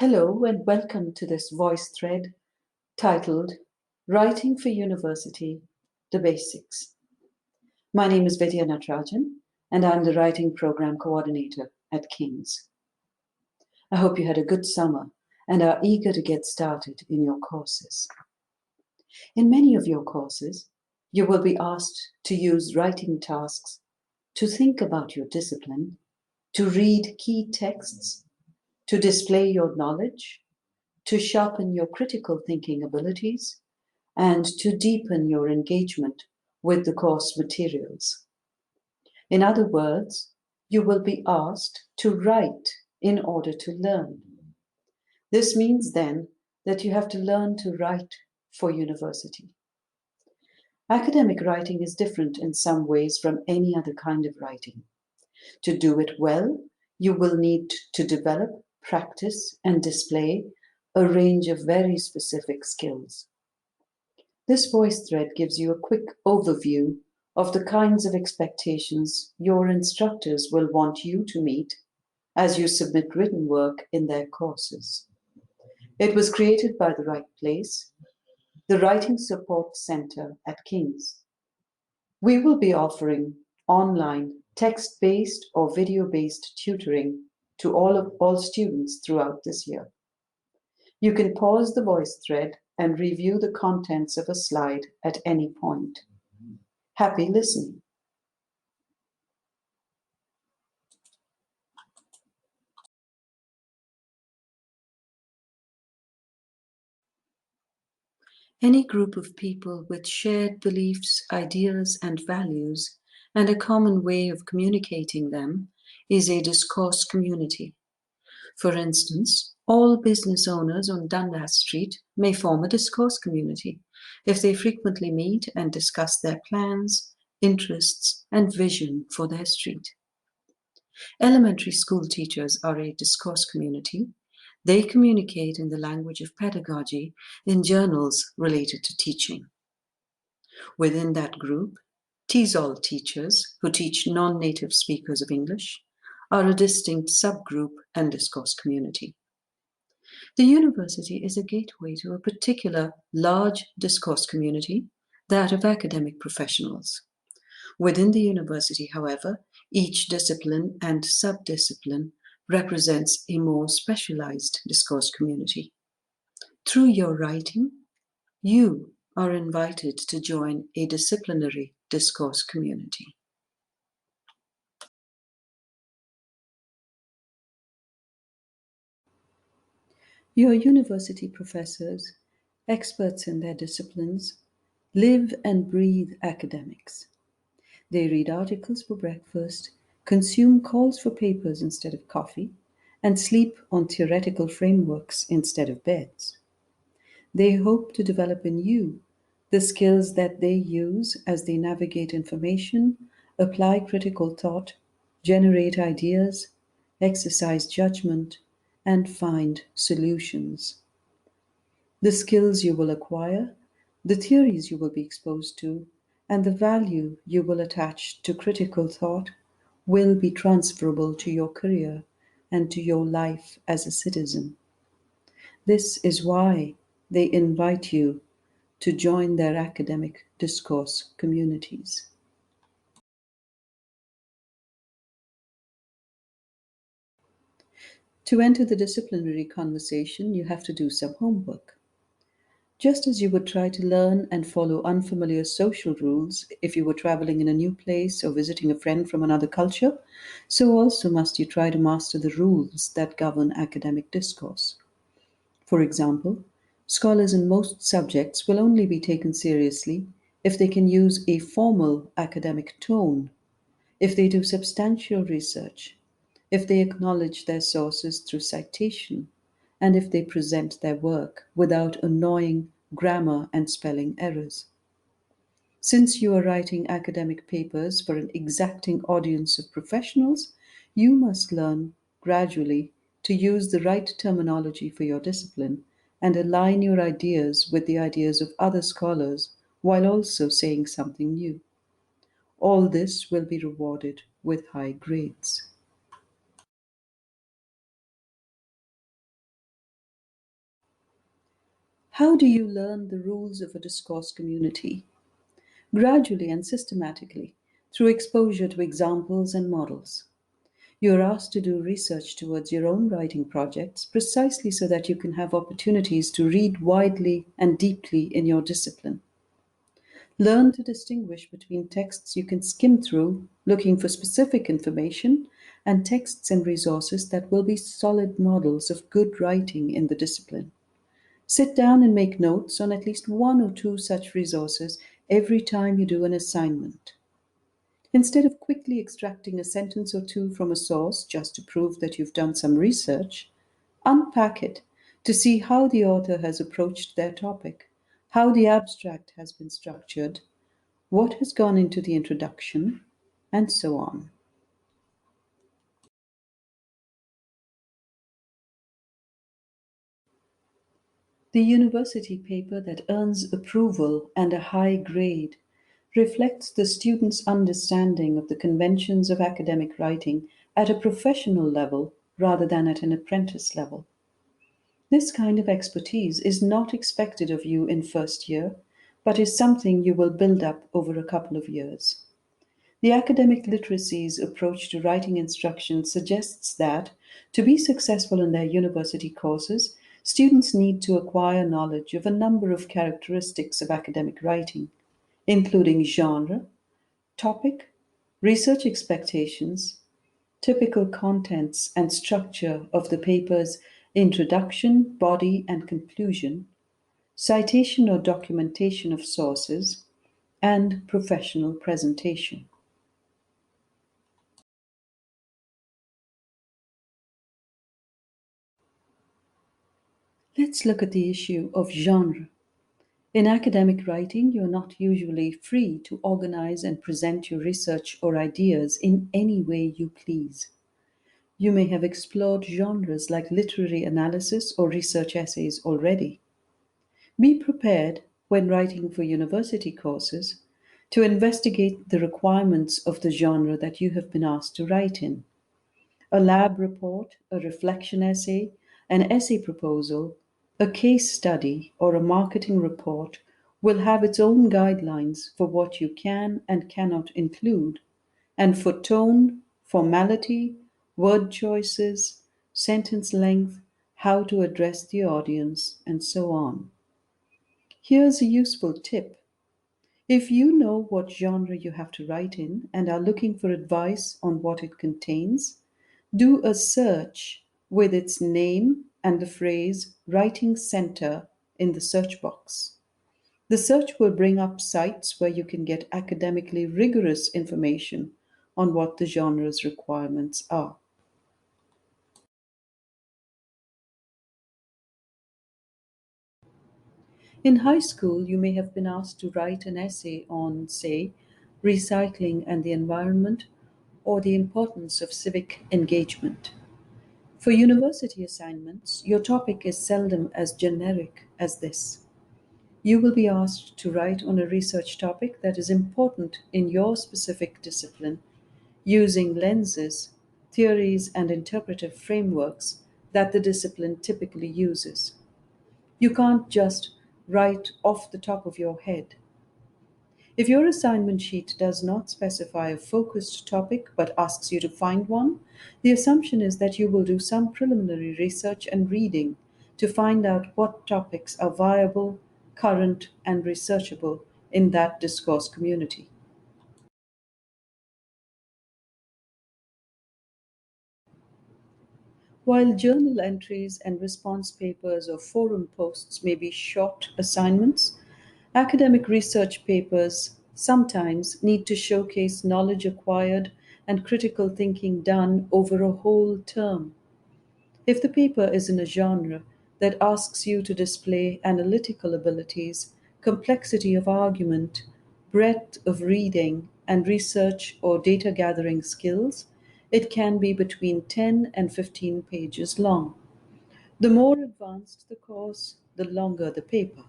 Hello and welcome to this voice thread titled Writing for University, The Basics. My name is Vidya Natarajan and I'm the Writing Program Coordinator at King's. I hope you had a good summer and are eager to get started in your courses. In many of your courses, you will be asked to use writing tasks to think about your discipline, to read key texts, to display your knowledge, to sharpen your critical thinking abilities, and to deepen your engagement with the course materials. In other words, you will be asked to write in order to learn. This means then that you have to learn to write for university. Academic writing is different in some ways from any other kind of writing. To do it well, you will need to develop, practice, and display a range of very specific skills. This voice thread gives you a quick overview of the kinds of expectations your instructors will want you to meet as you submit written work in their courses. It was created by The Right Place, the Writing Support Center at King's. We will be offering online text-based or video-based tutoring to all students throughout this year. You can pause the voice thread and review the contents of a slide at any point. Happy listening. Any group of people with shared beliefs, ideas, and values, and a common way of communicating them is a discourse community. For instance, all business owners on Dundas Street may form a discourse community if they frequently meet and discuss their plans, interests, and vision for their street. Elementary school teachers are a discourse community. They communicate in the language of pedagogy in journals related to teaching. Within that group, TESOL teachers, who teach non-native speakers of English, are a distinct subgroup and discourse community. The university is a gateway to a particular large discourse community, that of academic professionals. Within the university, however, each discipline and subdiscipline represents a more specialized discourse community. Through your writing, you are invited to join a disciplinary discourse community. Your university professors, experts in their disciplines, live and breathe academics. They read articles for breakfast, consume calls for papers instead of coffee, and sleep on theoretical frameworks instead of beds. They hope to develop in you the skills that they use as they navigate information, apply critical thought, generate ideas, exercise judgment, and find solutions. The skills you will acquire, the theories you will be exposed to, and the value you will attach to critical thought will be transferable to your career and to your life as a citizen. This is why they invite you to join their academic discourse communities. To enter the disciplinary conversation, you have to do some homework. Just as you would try to learn and follow unfamiliar social rules if you were traveling in a new place or visiting a friend from another culture, so also must you try to master the rules that govern academic discourse. For example, scholars in most subjects will only be taken seriously if they can use a formal academic tone, if they do substantial research, if they acknowledge their sources through citation, and if they present their work without annoying grammar and spelling errors. Since you are writing academic papers for an exacting audience of professionals, you must learn gradually to use the right terminology for your discipline and align your ideas with the ideas of other scholars while also saying something new. All this will be rewarded with high grades. How do you learn the rules of a discourse community? Gradually and systematically, through exposure to examples and models. You are asked to do research towards your own writing projects precisely so that you can have opportunities to read widely and deeply in your discipline. Learn to distinguish between texts you can skim through, looking for specific information, and texts and resources that will be solid models of good writing in the discipline. Sit down and make notes on at least one or two such resources every time you do an assignment. Instead of quickly extracting a sentence or two from a source just to prove that you've done some research, unpack it to see how the author has approached their topic, how the abstract has been structured, what has gone into the introduction, and so on. The university paper that earns approval and a high grade reflects the student's understanding of the conventions of academic writing at a professional level rather than at an apprentice level. This kind of expertise is not expected of you in first year, but is something you will build up over a couple of years. The academic literacy's approach to writing instruction suggests that, to be successful in their university courses, students need to acquire knowledge of a number of characteristics of academic writing, including genre, topic, research expectations, typical contents and structure of the paper's introduction, body, and conclusion, citation or documentation of sources, and professional presentation. Let's look at the issue of genre. In academic writing, you're not usually free to organize and present your research or ideas in any way you please. You may have explored genres like literary analysis or research essays already. Be prepared, when writing for university courses, to investigate the requirements of the genre that you have been asked to write in. A lab report, a reflection essay, an essay proposal, a case study, or a marketing report will have its own guidelines for what you can and cannot include, and for tone, formality, word choices, sentence length, how to address the audience, and so on. Here's a useful tip. If you know what genre you have to write in and are looking for advice on what it contains, do a search with its name and the phrase Writing Center in the search box. The search will bring up sites where you can get academically rigorous information on what the genre's requirements are. In high school, you may have been asked to write an essay on, say, recycling and the environment or the importance of civic engagement. For university assignments, your topic is seldom as generic as this. You will be asked to write on a research topic that is important in your specific discipline using lenses, theories, and interpretive frameworks that the discipline typically uses. You can't just write off the top of your head. If your assignment sheet does not specify a focused topic but asks you to find one, the assumption is that you will do some preliminary research and reading to find out what topics are viable, current, and researchable in that discourse community. While journal entries and response papers or forum posts may be short assignments, academic research papers sometimes need to showcase knowledge acquired and critical thinking done over a whole term. If the paper is in a genre that asks you to display analytical abilities, complexity of argument, breadth of reading, and research or data gathering skills, it can be between 10 and 15 pages long. The more advanced the course, the longer the paper.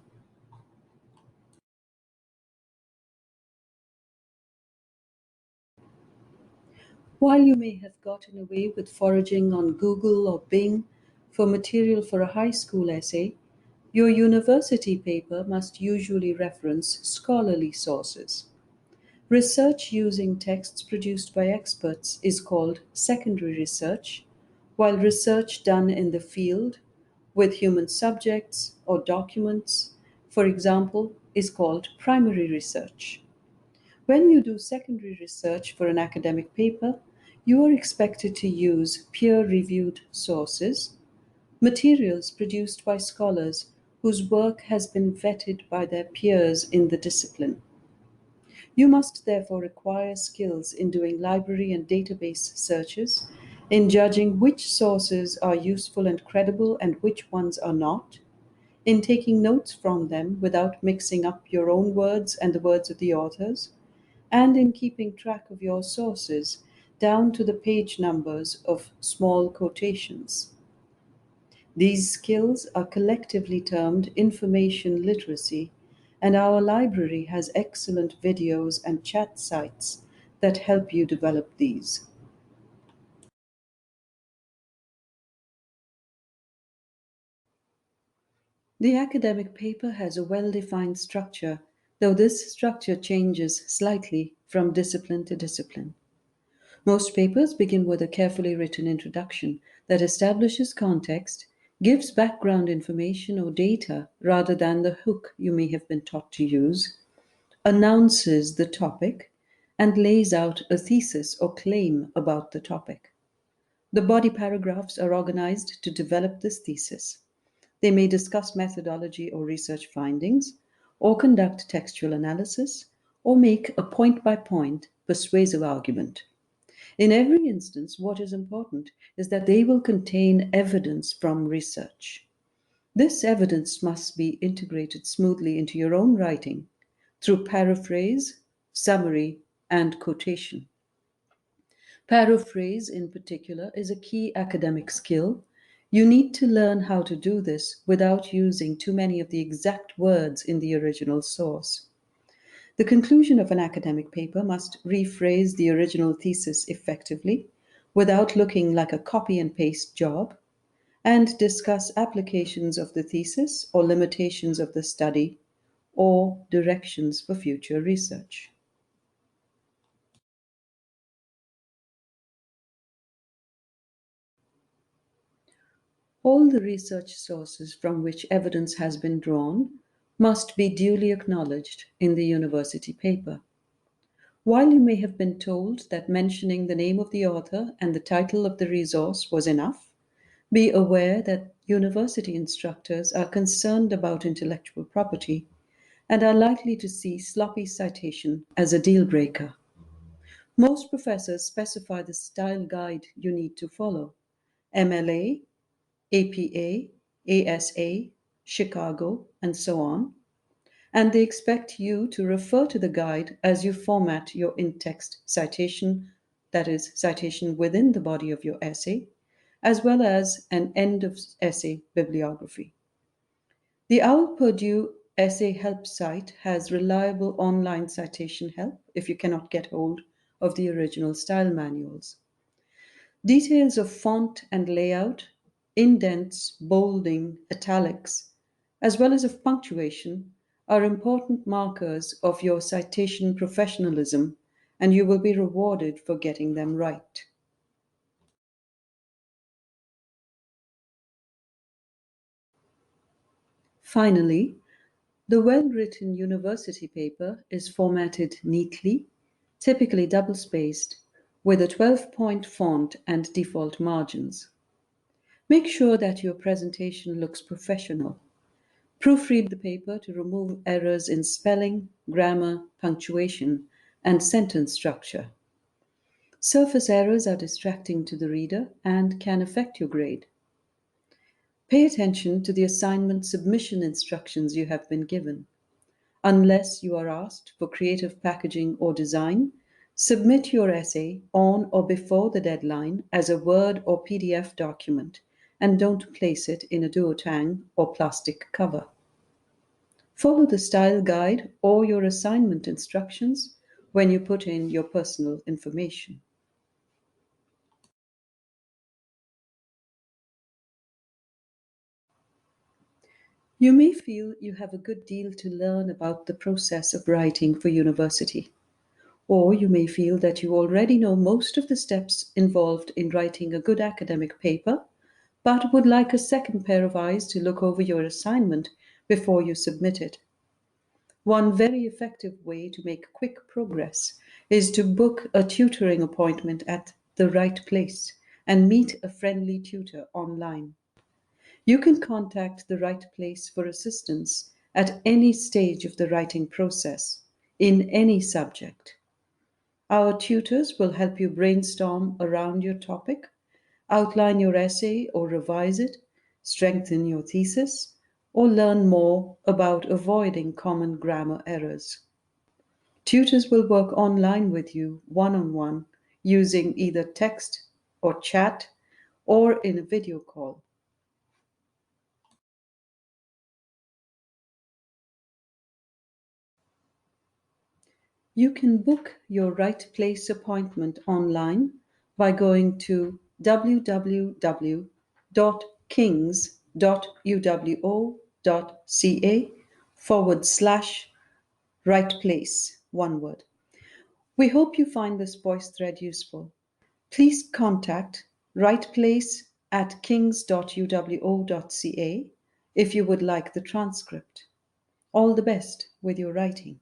While you may have gotten away with foraging on Google or Bing for material for a high school essay, Your university paper must usually reference scholarly sources. Research using texts produced by experts is called secondary research, while research done in the field with human subjects or documents, for example, is called primary research. When you do secondary research for an academic paper, you are expected to use peer reviewed sources, materials produced by scholars whose work has been vetted by their peers in the discipline. You must therefore acquire skills in doing library and database searches, in judging which sources are useful and credible and which ones are not, in taking notes from them without mixing up your own words and the words of the authors, and in keeping track of your sources down to the page numbers of small quotations. These skills are collectively termed information literacy, and our library has excellent videos and chat sites that help you develop these. The academic paper has a well-defined structure, though this structure changes slightly from discipline to discipline. Most papers begin with a carefully written introduction that establishes context, gives background information or data rather than the hook you may have been taught to use, announces the topic, and lays out a thesis or claim about the topic. The body paragraphs are organized to develop this thesis. They may discuss methodology or research findings, or conduct textual analysis, or make a point by point persuasive argument. In every instance, what is important is that they will contain evidence from research. This evidence must be integrated smoothly into your own writing through paraphrase, summary, and quotation. Paraphrase, in particular, is a key academic skill. You need to learn how to do this without using too many of the exact words in the original source. The conclusion of an academic paper must rephrase the original thesis effectively without looking like a copy and paste job, and discuss applications of the thesis or limitations of the study or directions for future research. All the research sources from which evidence has been drawn must be duly acknowledged in the university paper. While you may have been told that mentioning the name of the author and the title of the resource was enough, be aware that university instructors are concerned about intellectual property and are likely to see sloppy citation as a deal breaker. Most professors specify the style guide you need to follow: MLA, APA, ASA, Chicago, and so on, and they expect you to refer to the guide as you format your in-text citation, that is, citation within the body of your essay, as well as an end of essay bibliography. The OWL Purdue Essay Help site has reliable online citation help if you cannot get hold of the original style manuals. Details of font and layout, indents, bolding, italics, as well as of punctuation, are important markers of your citation professionalism, and you will be rewarded for getting them right. Finally, the well-written university paper is formatted neatly, typically double-spaced, with a 12-point font and default margins. Make sure that your presentation looks professional. Proofread the paper to remove errors in spelling, grammar, punctuation, and sentence structure. Surface errors are distracting to the reader and can affect your grade. Pay attention to the assignment submission instructions you have been given. Unless you are asked for creative packaging or design, submit your essay on or before the deadline as a Word or PDF document, and don't place it in a duotang or plastic cover. Follow the style guide or your assignment instructions when you put in your personal information. You may feel you have a good deal to learn about the process of writing for university, or you may feel that you already know most of the steps involved in writing a good academic paper, but would like a second pair of eyes to look over your assignment before you submit it. One very effective way to make quick progress is to book a tutoring appointment at the right place and meet a friendly tutor online. You can contact the right place for assistance at any stage of the writing process, in any subject. Our tutors will help you brainstorm around your topic, outline your essay or revise it, strengthen your thesis, or learn more about avoiding common grammar errors. Tutors will work online with you one-on-one using either text or chat or in a video call. You can book your right place appointment online by going to www.kings.uwo.ca/right place, one word. We hope you find this voice thread useful. Please contact rightplace@kings.uwo.ca if you would like the transcript. All the best with your writing.